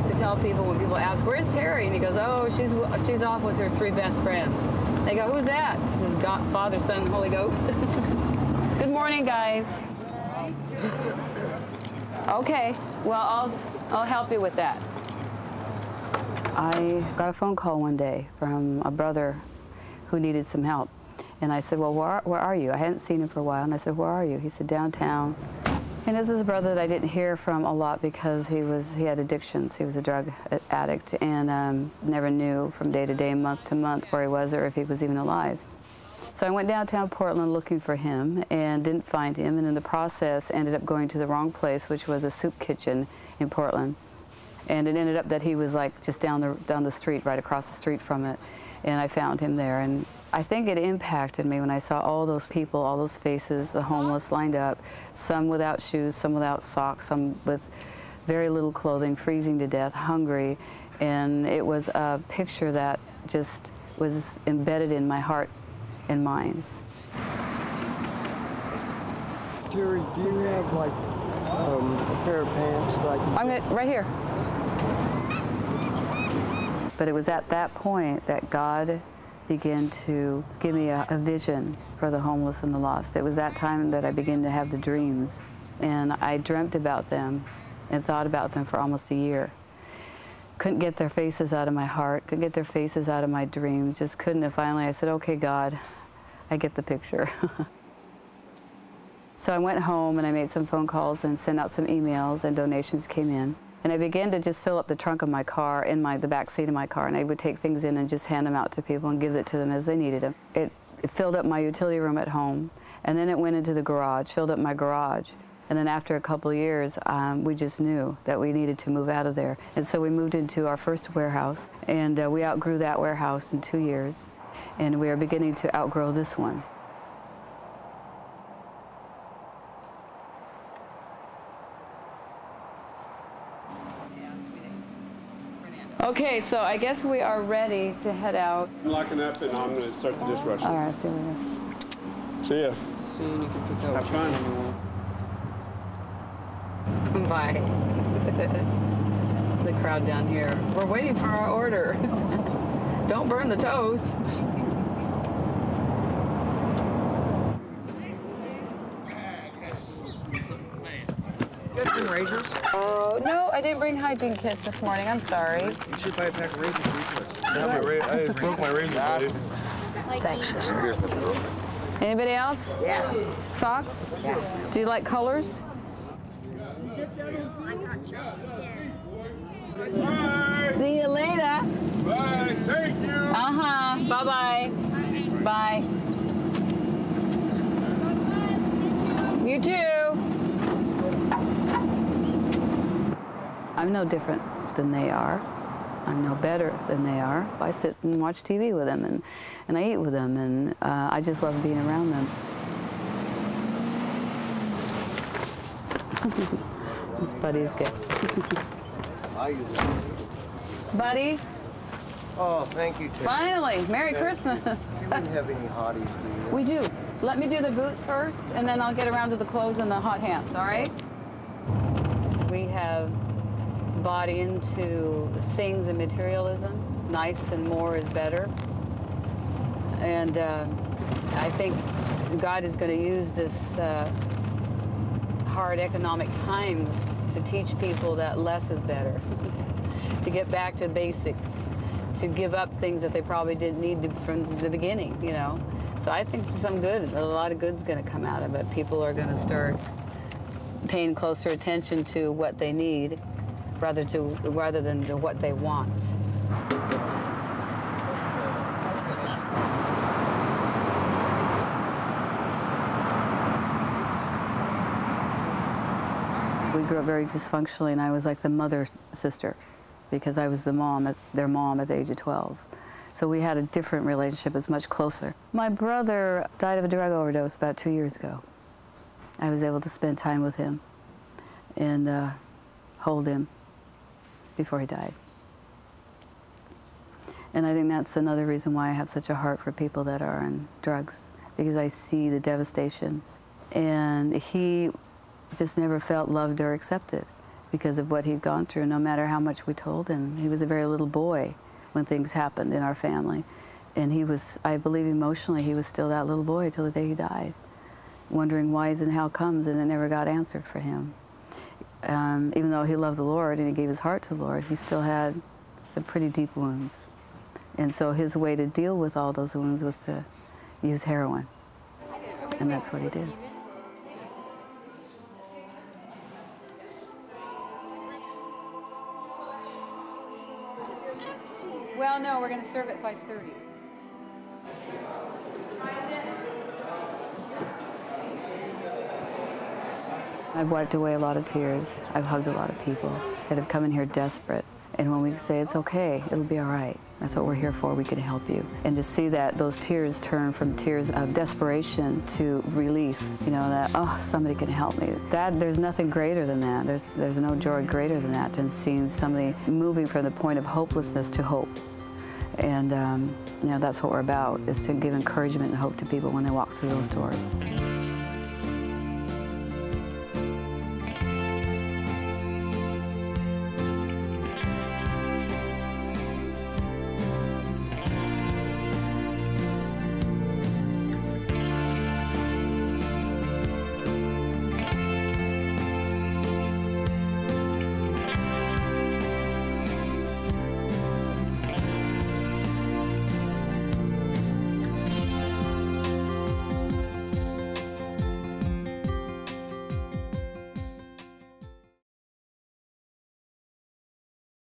likes to tell people when people ask, "Where's Teri?" And he goes, "Oh, she's off with her 3 best friends." They go, "Who's that?" He says, "God, Father, Son, Holy Ghost." Good morning, guys. Okay, well, I'll help you with that. I got a phone call one day from a brother who needed some help. And I said, "Well, where are you?" I hadn't seen him for a while. And I said, "Where are you?" He said, "Downtown." And this is a brother that I didn't hear from a lot because he had addictions. He was a drug addict and never knew from day to day, month to month where he was or if he was even alive. So I went downtown Portland looking for him and didn't find him. And in the process, ended up going to the wrong place, which was a soup kitchen in Portland. And it ended up that he was like just down the street, right across the street from it. And I found him there. And I think it impacted me when I saw all those people, all those faces, the homeless lined up, some without shoes, some without socks, some with very little clothing, freezing to death, hungry. And it was a picture that just was embedded in my heart and mind. Teri, do you have like a pair of pants that I can... Right here. But it was at that point that God began to give me a vision for the homeless and the lost. It was that time that I began to have the dreams. And I dreamt about them and thought about them for almost a year. Couldn't get their faces out of my heart, couldn't get their faces out of my dreams, just couldn't. And finally I said, "Okay, God, I get the picture." So I went home and I made some phone calls and sent out some emails, and donations came in. And I began to just fill up the trunk of my car, the back seat of my car, and I would take things in and just hand them out to people and give it to them as they needed them. It filled up my utility room at home, and then it went into the garage, filled up my garage. And then after a couple of years, we just knew that we needed to move out of there. And so we moved into our first warehouse, and we outgrew that warehouse in 2 years, and we are beginning to outgrow this one. Okay, so I guess we are ready to head out. I'm locking up and I'm going to start the dishwasher. All right, see you later. See ya. See you, you can pick out. Have fun. Bye. The crowd down here. We're waiting for our order. Don't burn the toast. You got some razors? Oh, no, I didn't bring hygiene kits this morning. I'm sorry. You should buy a pack of razors. I just broke my razor blade. Thanks, sister. Anybody else? Yeah. Socks? Yeah. Do you like colors? Bye. See you later. Bye. Thank you. Uh-huh. Bye-bye. Bye. You too. I'm no different than they are. I'm no better than they are. I sit and watch TV with them, and I eat with them, and I just love being around them. This Buddy's gift. Buddy? Oh, thank you, Teri. Finally, Merry Christmas. You wouldn't have any hotties, do you? We do. Let me do the boots first, and then I'll get around to the clothes and the hot hands, all right? We have bought into things and materialism. Nice and more is better. And I think God is going to use this hard economic times to teach people that less is better, to get back to basics, to give up things that they probably didn't need to from the beginning, you know. So I think a lot of good's going to come out of it. People are going to start paying closer attention to what they need rather than to what they want. We grew up very dysfunctionally, and I was like the mother sister because I was their mom at the age of 12. So we had a different relationship. It was much closer. My brother died of a drug overdose about 2 years ago. I was able to spend time with him and hold him before he died. And I think that's another reason why I have such a heart for people that are on drugs, because I see the devastation. And he just never felt loved or accepted. because of what he'd gone through, no matter how much we told him. He was a very little boy when things happened in our family. And he was, I believe emotionally, he was still that little boy till the day he died, wondering whys and how comes, and it never got answered for him. Even though he loved the Lord and he gave his heart to the Lord, he still had some pretty deep wounds. And so his way to deal with all those wounds was to use heroin. And that's what he did. Well, no, we're going to serve at 5:30. I've wiped away a lot of tears. I've hugged a lot of people that have come in here desperate. And when we say it's okay, it'll be all right. That's what we're here for. We can help you. And to see that those tears turn from tears of desperation to relief, you know, that, oh, somebody can help me. There's nothing greater than that. There's no joy greater than that, than seeing somebody moving from the point of hopelessness to hope. And, you know, that's what we're about, is to give encouragement and hope to people when they walk through those doors.